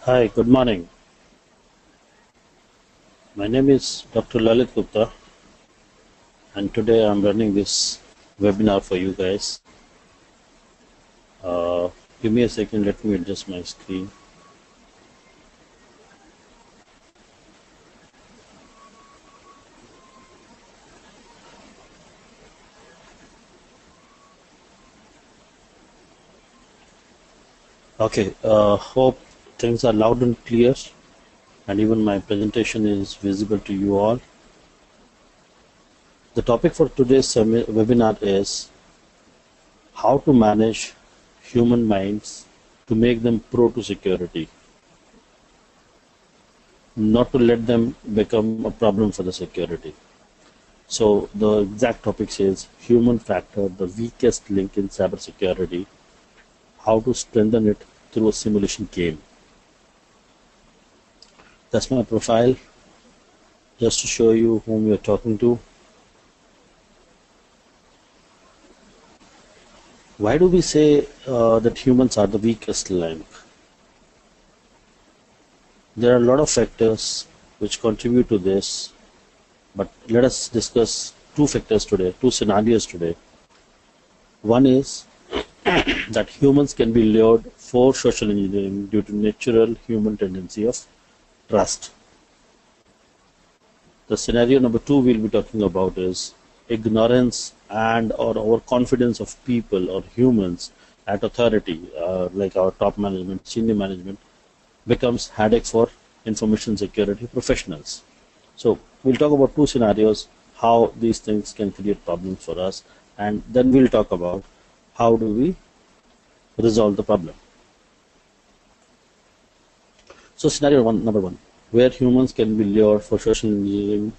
Hi, good morning. My name is Dr. Lalit Gupta, and today I'm running this webinar for you guys. Uh, Give me a second, let me adjust my screen. Okay, hope things are loud and clear, and even my presentation is visible to you all. The topic for today's webinar is how to manage human minds to make them pro to security, not to let them become a problem for the security. So the exact topic says human factor, the weakest link in cybersecurity, how to strengthen it through a simulation game. That's my profile, just to show you whom you're talking to. Why do we say that humans are the weakest link? There are a lot of factors which contribute to this, but let us discuss two factors today, two scenarios today. One is that humans can be lured for social engineering due to natural human tendency of trust. The scenario number two we'll be talking about is ignorance and or overconfidence of people or humans at authority, like our top management, senior management, becomes headache for information security professionals. So we'll talk about two scenarios, how these things can create problems for us, and then we'll talk about how do we resolve the problem. So scenario number one, where humans can be lured for social engineering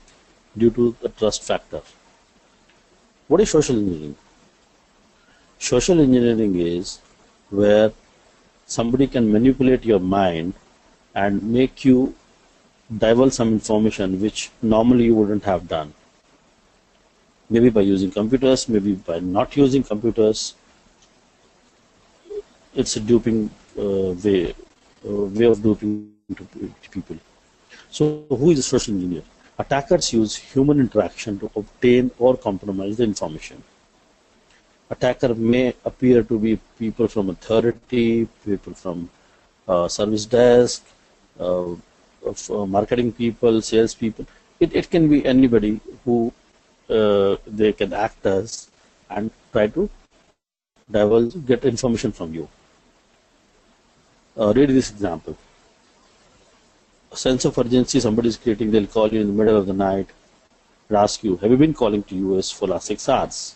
due to the trust factor. What is social engineering? Social engineering is where somebody can manipulate your mind and make you divulge some information which normally you wouldn't have done. Maybe by using computers, maybe by not using computers. It's a duping way of duping to people. So who is a social engineer? Attackers use human interaction to obtain or compromise the information. Attacker may appear to be people from authority, people from service desk, marketing people, sales people. It can be anybody who they can act as and try to divulge, get information from you. Read this example. A sense of urgency somebody is creating, they'll call you in the middle of the night and ask you, have you been calling to US for last 6 hours?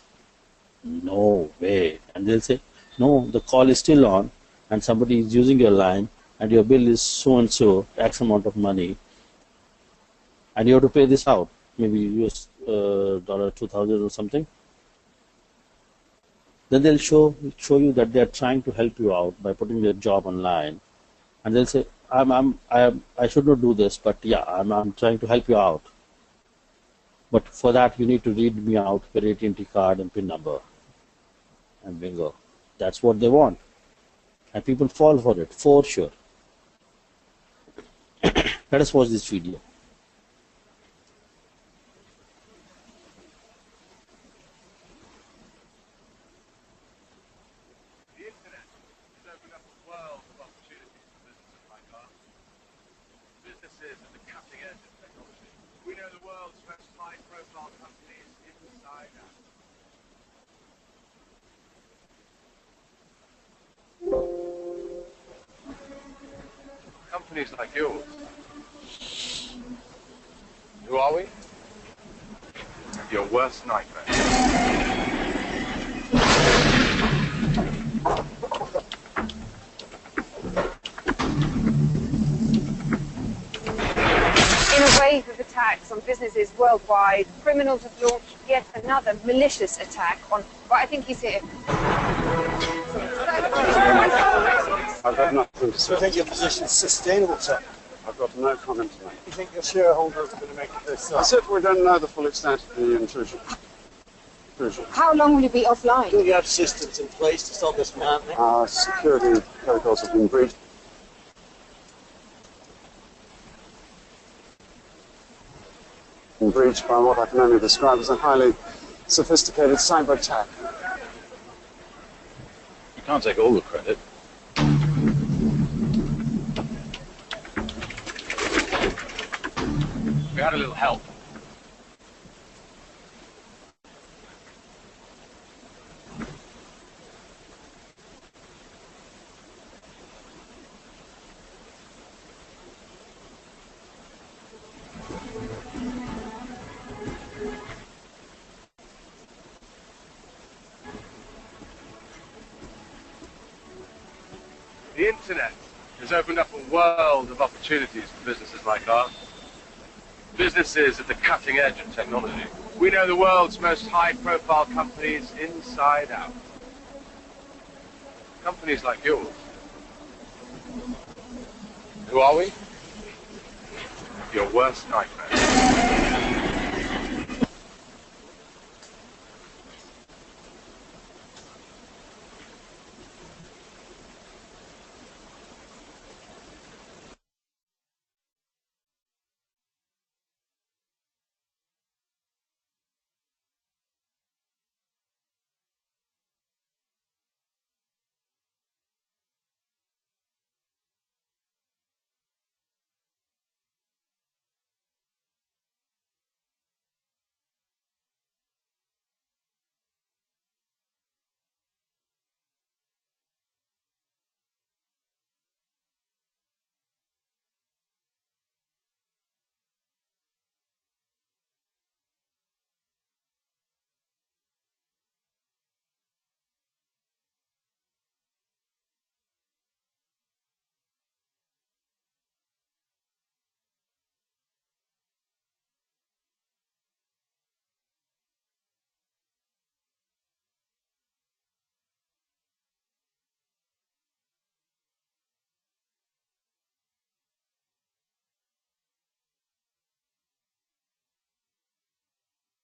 No way. And they'll say, no, the call is still on and somebody is using your line and your bill is so and so, X amount of money, and you have to pay this out, maybe US dollar 2000 or something. Then they'll show you that they're trying to help you out by putting their job online, and they'll say, I should not do this, but yeah, I'm trying to help you out. But for that, you need to read me out your AT&T card and PIN number, and bingo, that's what they want, and people fall for it for sure. Let us watch this video. Companies like yours. Who are we? Your worst nightmare. In a wave of attacks on businesses worldwide, criminals have launched yet another malicious attack on, well, I think he's here. I've got nothing to Do say. you think your position is sustainable, sir? I've got no comment to make. Do you think your shareholders are going to make it this I said we don't know the full extent of the intrusion. How long will you be offline? Do you have systems in place to stop this from happening? Our security protocols have been breached. breached by what I can only describe as a highly sophisticated cyber attack. You can't take all the credit. We had a little help. The internet has opened up a world of opportunities for businesses like ours. Businesses at the cutting edge of technology. We know the world's most high-profile companies inside out. Companies like yours. Who are we? Your worst nightmare.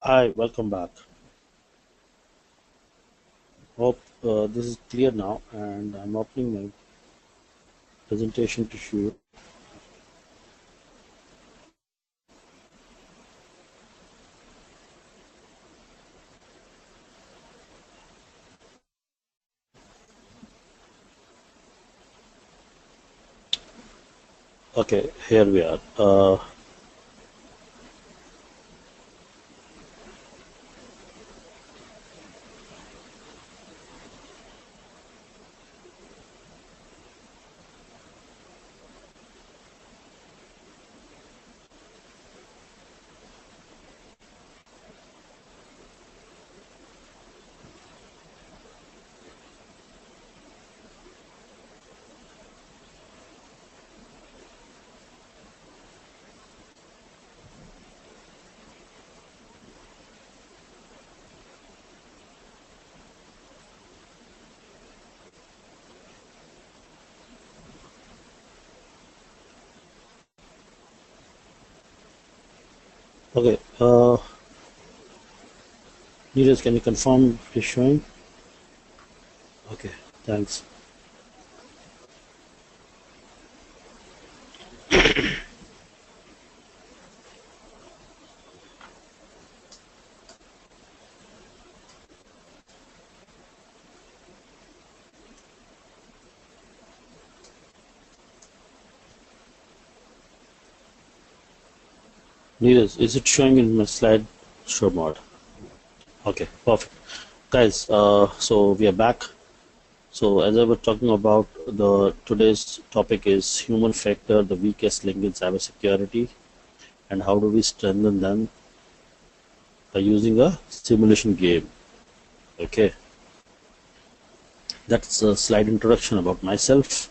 Hi, welcome back. Hope this is clear now, and I'm opening my presentation to show. Okay, here we are. Okay, Neeraj, can you confirm it is showing? Okay, thanks. Neeraj, is it showing in my slide show mode? Okay, perfect. Guys, so we are back. So as I was talking about, the today's topic is human factor, the weakest link in cybersecurity, and how do we strengthen them by using a simulation game. Okay, that's a slide introduction about myself.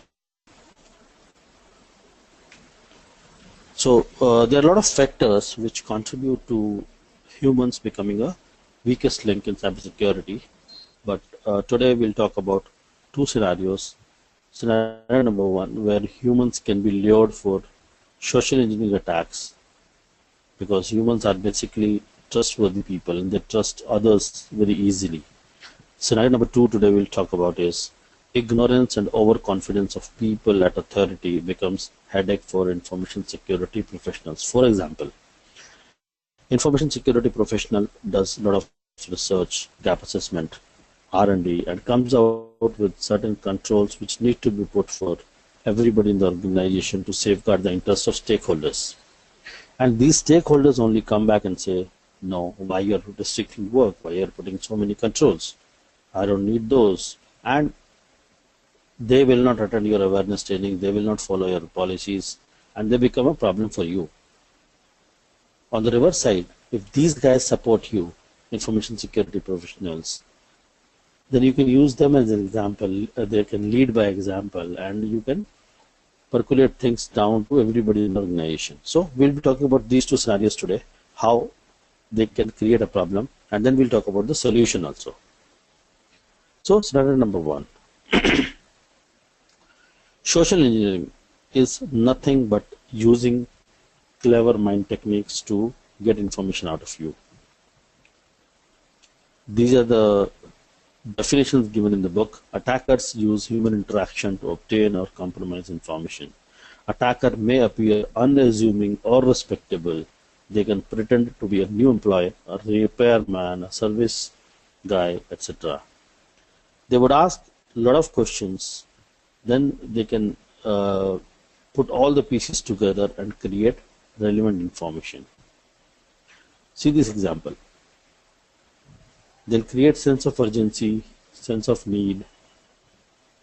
So there are a lot of factors which contribute to humans becoming a weakest link in cybersecurity, but today we'll talk about two scenarios. Scenario number one, where humans can be lured for social engineering attacks, because humans are basically trustworthy people and they trust others very easily. Scenario number two today we'll talk about is ignorance and overconfidence of people at authority becomes headache for information security professionals. For example, Information security professional does a lot of research, gap assessment, R&D, and comes out with certain controls which need to be put for everybody in the organization to safeguard the interests of stakeholders. And these stakeholders only come back and say, no, why you're restricting work, why you're putting so many controls, I don't need those. And they will not attend your awareness training, they will not follow your policies, and they become a problem for you. On the reverse side, if these guys support you, information security professionals, then you can use them as an example, they can lead by example, and you can percolate things down to everybody in the organization. So we'll be talking about these two scenarios today, how they can create a problem, and then we'll talk about the solution also. So scenario number 1. Social engineering is nothing but using clever mind techniques to get information out of you. These are the definitions given in the book. Attackers use human interaction to obtain or compromise information. Attacker may appear unassuming or respectable. They can pretend to be a new employee, a repairman, a service guy, etc. They would ask a lot of questions. Then they can put all the pieces together and create relevant information. See this example. They'll create sense of urgency, sense of need,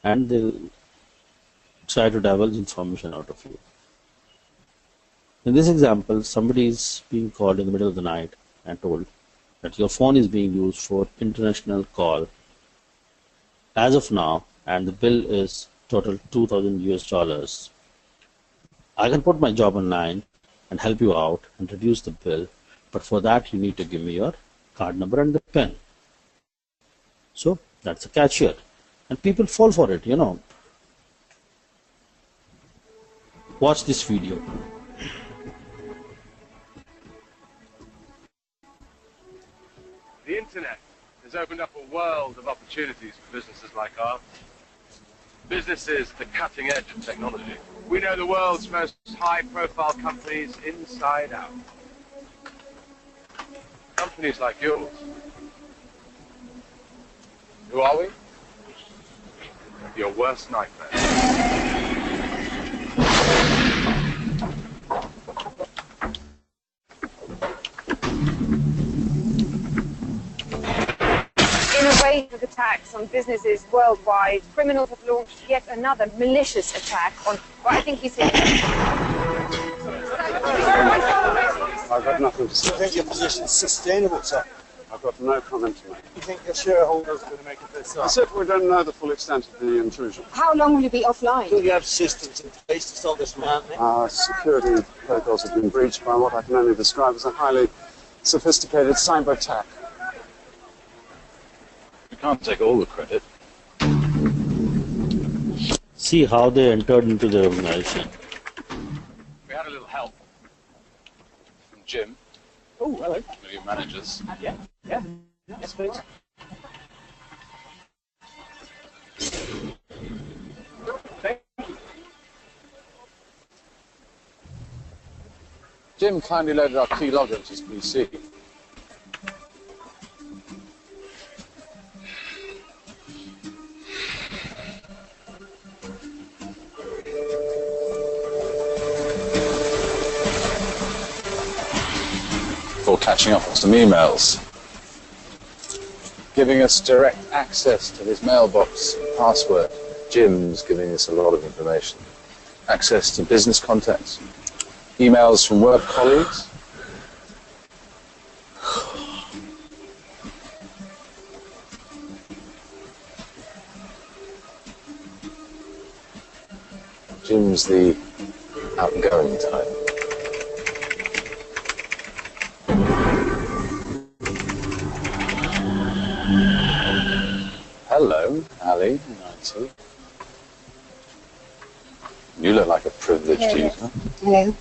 and they'll try to divulge information out of you. In this example, somebody is being called in the middle of the night and told that your phone is being used for international call as of now, and the bill is total $2,000 US. I can put my job online and help you out and reduce the bill, but for that you need to give me your card number and the PIN. So that's a catch here, and people fall for it, you know. Watch this video. The internet has opened up a world of opportunities for businesses like ours. Businesses at the cutting edge of technology. We know the world's most high-profile companies inside out. Companies like yours. Who are we? Your worst nightmare. In a wave of attacks on businesses worldwide, criminals have launched yet another malicious attack on, well, I think you said... I've got nothing to You say. think your position's sustainable, sir? I've got no comment to make. You think your shareholders are going to make a bit As if we don't know the full extent of the intrusion. How long will you be offline? Do you have systems in place to stop this from happening? Our security protocols have been breached by what I can only describe as a highly sophisticated cyber attack. You can't take all the credit. See how they entered into the organization. We had a little help from Jim, Oh, hello. one of your managers. Yeah. Yes, please. Thank you. Jim kindly loaded our keylogger into his PC. Before catching up on some emails, giving us direct access to his mailbox password. Jim's giving us a lot of information. Access to business contacts, emails from work colleagues. Jim's the outgoing type. Hello, Ali. Nancy. You look like a privileged Hello. user. Hello.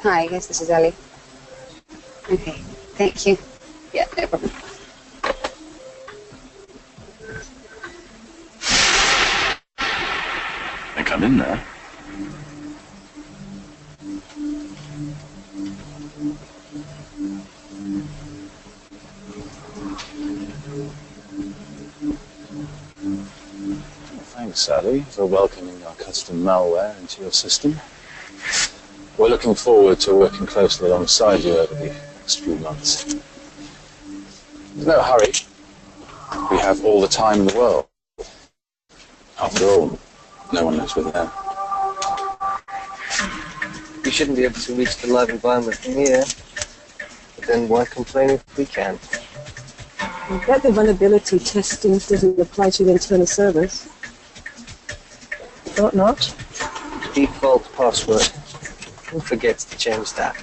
Hi, yes, this is Ellie. Okay, thank you. Yeah, no problem. I think I'm in there. Thanks, Sally, for welcoming our custom malware into your system. We're looking forward to working closely alongside you over the next few months. There's no hurry. We have all the time in the world. After all, no one knows we're there. We shouldn't be able to reach the live environment from here. But then why complain if we can? I bet the vulnerability testing doesn't apply to the internal servers. Thought not. Default password. Who forgets to change that?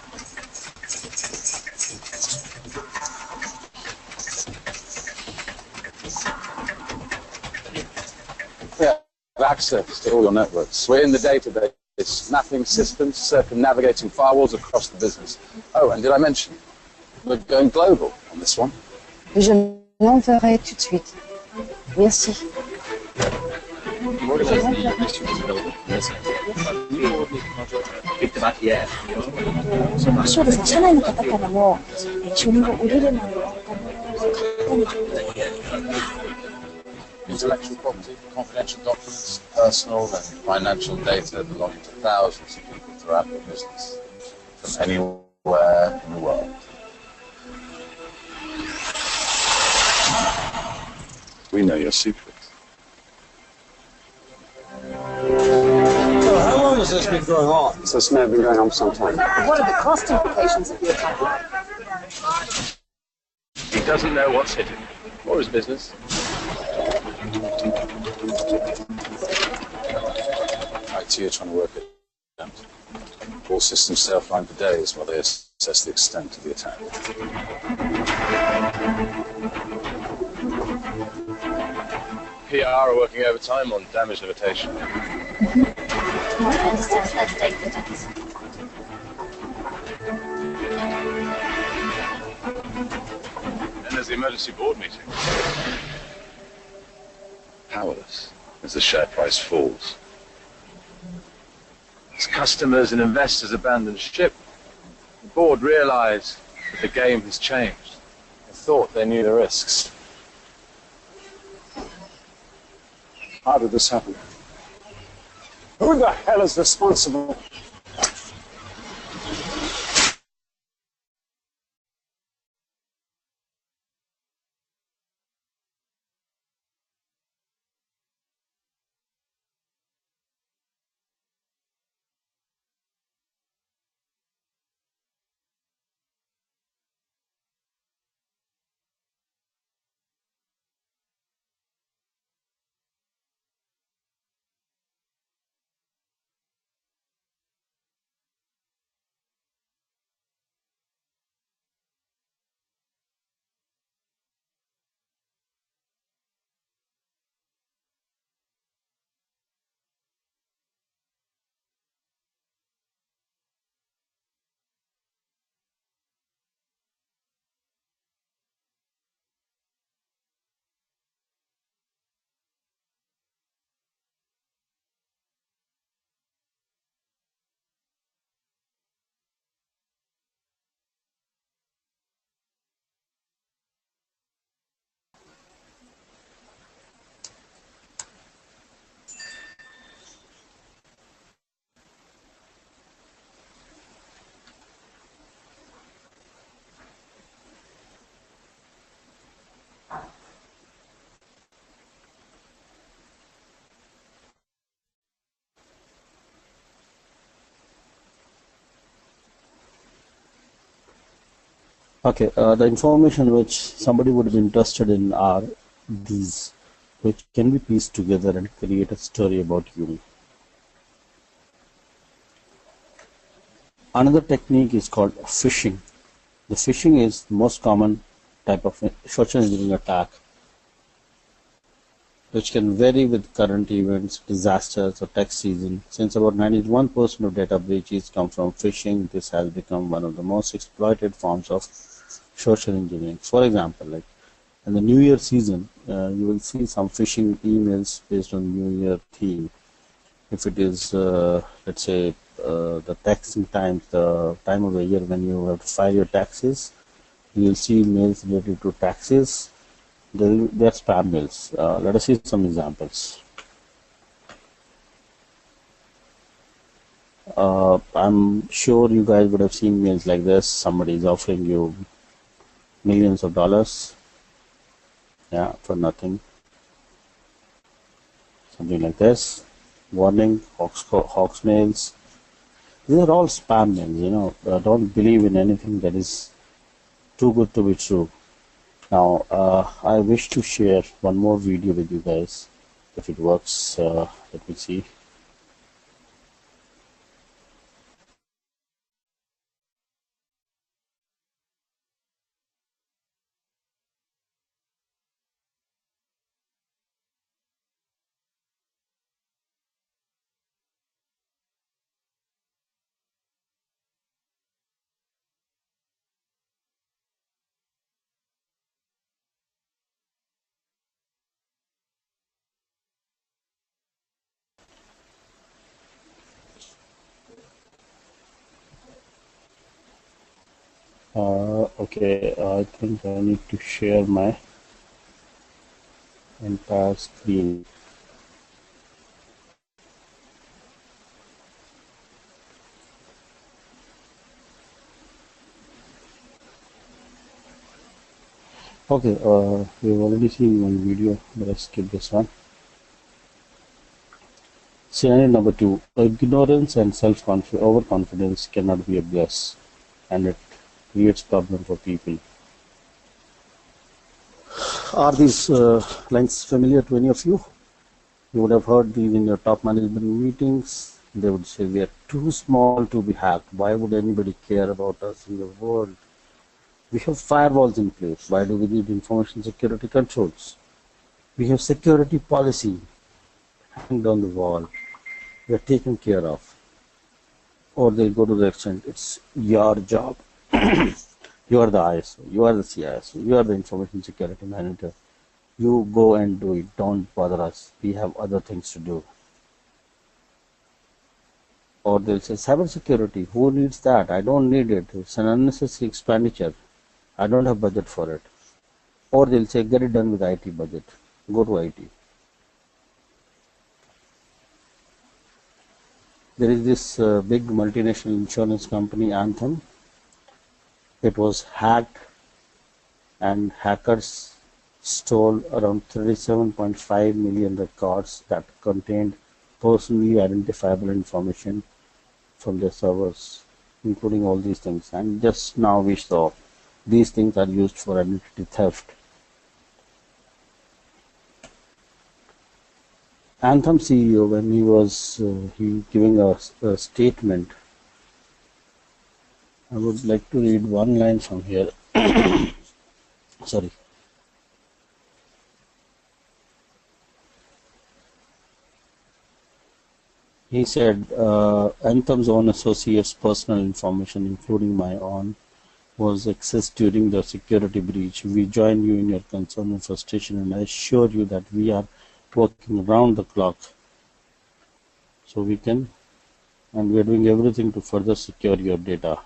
We have access to all your networks. We're in the database. It's mapping systems, circumnavigating firewalls across the business. Oh, and did I mention, we're going global on this one. Je l'enverrai tout de suite. Merci. Intellectual property, confidential documents, personal and financial data belonging to thousands of people throughout your business, from anywhere in the world. We know your secrets. So how long has this been going on? This may have been going on for some time. What are the cost implications of the attack? He doesn't know what's hit him, or his business. IT are trying to work it out. All systems stay offline for days while they assess the extent of the attack. PR are working overtime on damage limitation. Let's take the test. Then there's the emergency board meeting. Powerless as the share price falls. As customers and investors abandon ship, the board realize that the game has changed. They thought they knew the risks. How did this happen? Who the hell is responsible? Okay, the information which somebody would be interested in are these, which can be pieced together and create a story about you. Another technique is called phishing. The phishing is the most common type of social engineering attack, which can vary with current events, disasters, or tax season. Since about 91% of data breaches come from phishing, this has become one of the most exploited forms of social engineering. For example, like in the New Year season, you will see some phishing emails based on New Year theme. If it is, let's say, the taxing times, the time of the year when you have to file your taxes, you will see emails related to taxes. They're spam mails. Let us see some examples. I'm sure you guys would have seen mails like this. Somebody is offering you millions of dollars, yeah, for nothing. Something like this. Warning, Hawks mails. These are all spam mails, you know. Don't believe in anything that is too good to be true. Now, I wish to share one more video with you guys. If it works, let me see. Okay, I think I need to share my entire screen. Okay, we've already seen one video, but let's skip this one. Scenario number 2. Ignorance and overconfidence cannot be a bliss, and it creates problem for people. Are these lines familiar to any of you? You would have heard these in your top management meetings. They would say, we are too small to be hacked. Why would anybody care about us in the world? We have firewalls in place. Why do we need information security controls? We have security policy hanged on the wall. We are taken care of. Or they'll go to the extent, it's your job. You are the ISO, you are the CISO, you are the information security manager. You go and do it. Don't bother us. We have other things to do. Or they'll say, cybersecurity, who needs that? I don't need it. It's an unnecessary expenditure. I don't have budget for it. Or they'll say, get it done with IT budget. Go to IT. There is this big multinational insurance company, Anthem. It was hacked and hackers stole around 37.5 million records that contained personally identifiable information from their servers, including all these things. And just now we saw these things are used for identity theft. Anthem CEO, when he was giving a statement, I would like to read one line from here. Sorry. He said, Anthem's own associates' personal information, including my own, was accessed during the security breach. We join you in your concern and frustration, and I assure you that we are working around the clock so we are doing everything to further secure your data.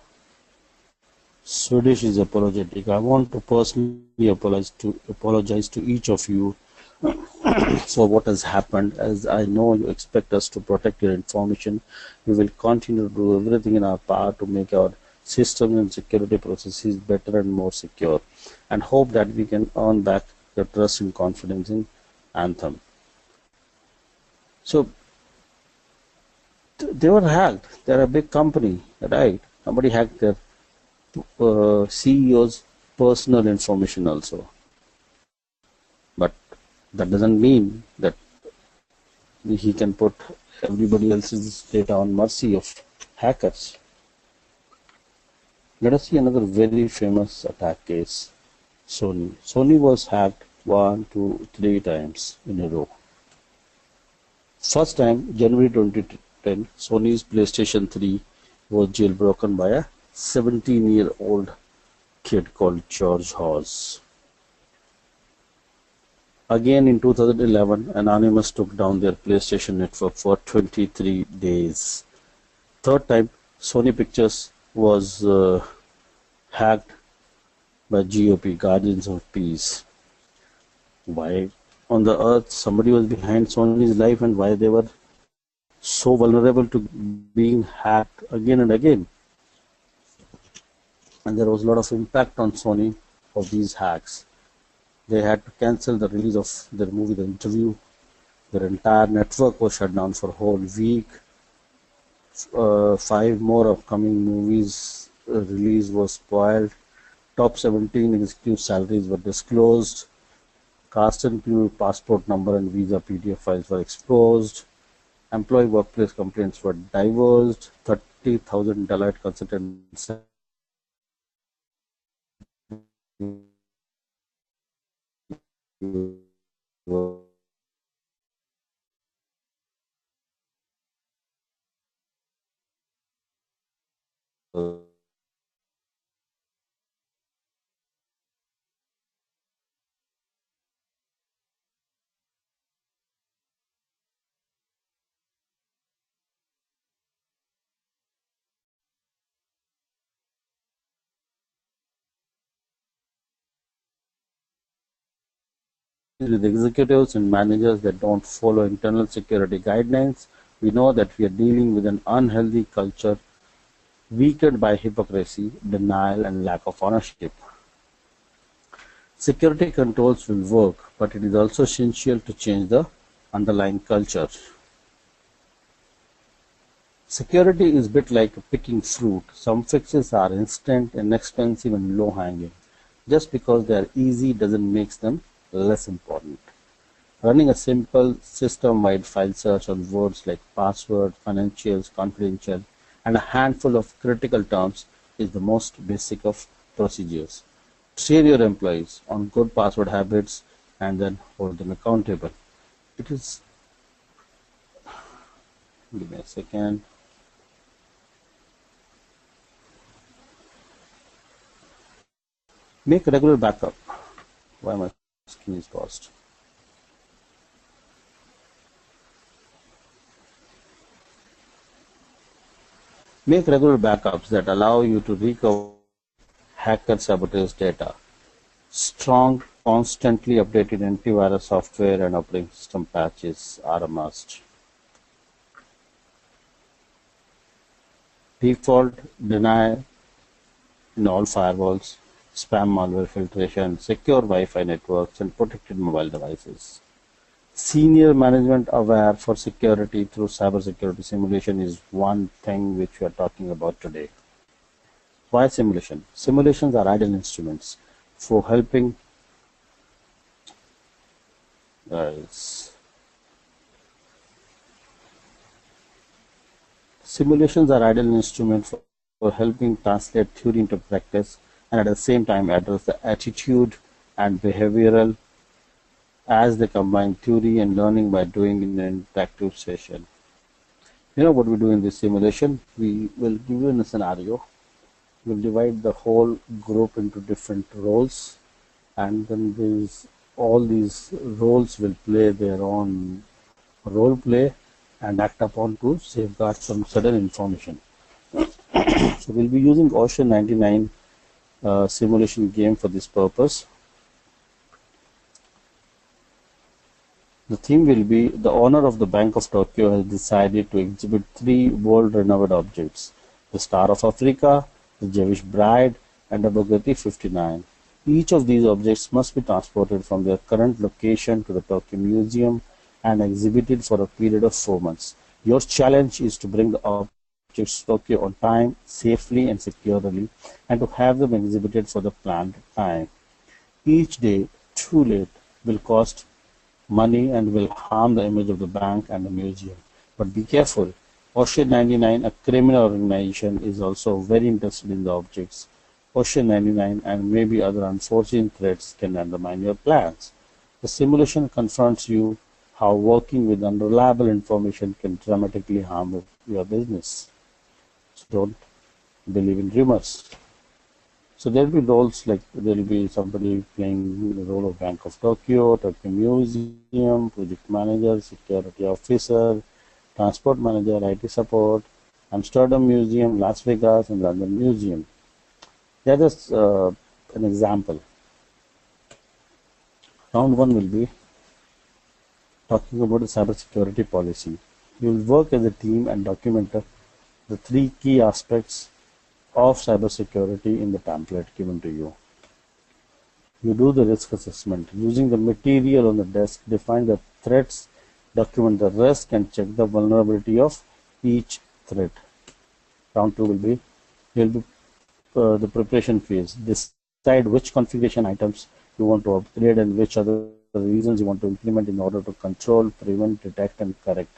Swedish is apologetic. I want to personally apologize to each of you for what has happened. As I know you expect us to protect your information, we will continue to do everything in our power to make our systems and security processes better and more secure, and hope that we can earn back your trust and confidence in Anthem. So they were hacked. They're a big company, right? Somebody hacked their CEO's personal information also. But that doesn't mean that he can put everybody else's data on mercy of hackers. Let us see another very famous attack case. Sony. Sony was hacked 1, 2, 3 times in a row. First time, January 2010, Sony's PlayStation 3 was jailbroken by a 17-year-old kid called George Hawes. Again in 2011, Anonymous took down their PlayStation network for 23 days. Third time, Sony Pictures was hacked by GOP, Guardians of Peace. Why on the earth somebody was behind Sony's life, and why they were so vulnerable to being hacked again and again. And there was a lot of impact on Sony of these hacks. They had to cancel the release of their movie The Interview. Their entire network was shut down for a whole week. 5 more upcoming movies release was spoiled. Top 17 executive salaries were disclosed. Cast and crew passport number and visa PDF files were exposed. Employee workplace complaints were divulged. 30,000 Deloitte consultants with executives and managers that don't follow internal security guidelines. We know that we are dealing with an unhealthy culture weakened by hypocrisy, denial, and lack of ownership. Security controls will work, but it is also essential to change the underlying culture. Security is a bit like picking fruit. Some fixes are instant, inexpensive, and low-hanging. Just because they are easy doesn't make them less important. Running a simple system-wide file search on words like password, financials, confidential, and a handful of critical terms is the most basic of procedures. Train your employees on good password habits and then hold them accountable. It is, give me a second. Make regular backup. Why my screen is paused? Make regular backups that allow you to recover hacker sabotage data. Strong, constantly updated antivirus software and operating system patches are a must. Default deny in all firewalls, spam malware filtration, secure Wi-Fi networks, and protected mobile devices. Senior management aware for security through cybersecurity simulation is one thing which we are talking about today. Why simulation? Simulations are ideal instruments for helping Simulations are ideal instruments for helping translate theory into practice and at the same time address the attitude and behavioral as they combine theory and learning by doing in an interactive session. You know what we do in this simulation? We will give you a scenario. We'll divide the whole group into different roles, and then all these roles will play their own role play and act upon to safeguard some certain information. So we'll be using Ocean 99 simulation game for this purpose. The theme will be the owner of the Bank of Tokyo has decided to exhibit 3 world-renowned objects: the Star of Africa, the Jewish Bride, and the Bugatti 59. Each of these objects must be transported from their current location to the Tokyo Museum and exhibited for a period of 4 months. Your challenge is to bring the objects to Tokyo on time, safely and securely, and to have them exhibited for the planned time. Each day too late will cost money and will harm the image of the bank and the museum. But be careful. Ocean 99, a criminal organization, is also very interested in the objects. Ocean 99 and maybe other unforeseen threats can undermine your plans. The simulation confronts you how working with unreliable information can dramatically harm your business. So don't believe in rumors. So there will be roles like there will be somebody playing the role of Bank of Tokyo, Tokyo Museum, project manager, security officer, transport manager, IT support, Amsterdam Museum, Las Vegas, and London Museum. That is an example. Round 1 will be talking about the cybersecurity policy. You will work as a team and document the 3 key aspects of cybersecurity in the template given to you. You do the risk assessment. Using the material on the desk, define the threats, document the risk, and check the vulnerability of each threat. Round 2 will be the preparation phase. Decide which configuration items you want to upgrade and which other reasons you want to implement in order to control, prevent, detect, and correct.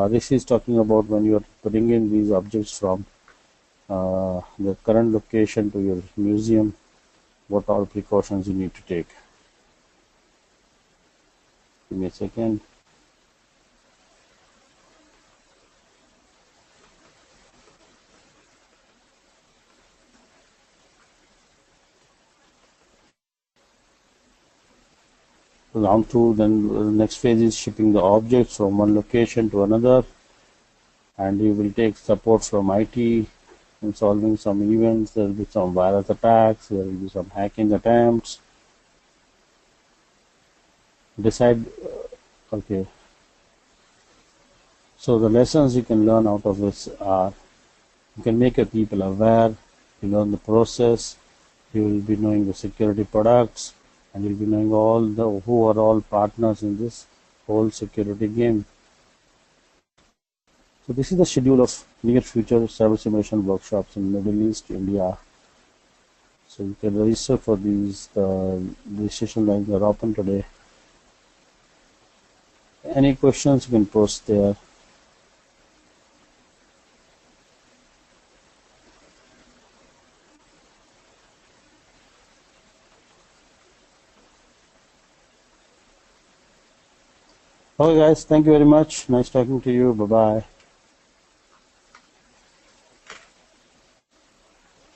This is talking about when you are putting in these objects from the current location to your museum, what all precautions you need to take. Give me a second. Round 2, then the next phase is shipping the objects from one location to another, and you will take support from IT in solving some events. There will be some virus attacks, there will be some hacking attempts. Decide, okay. So the lessons you can learn out of this are, you can make your people aware, you learn the process, you will be knowing the security products, and you'll be knowing who are all partners in this whole security game. So this is the schedule of near future cyber simulation workshops in Middle East, India. So you can register for these. The registration lines are open today. Any questions you can post there. Okay guys, thank you very much. Nice talking to you. Bye bye.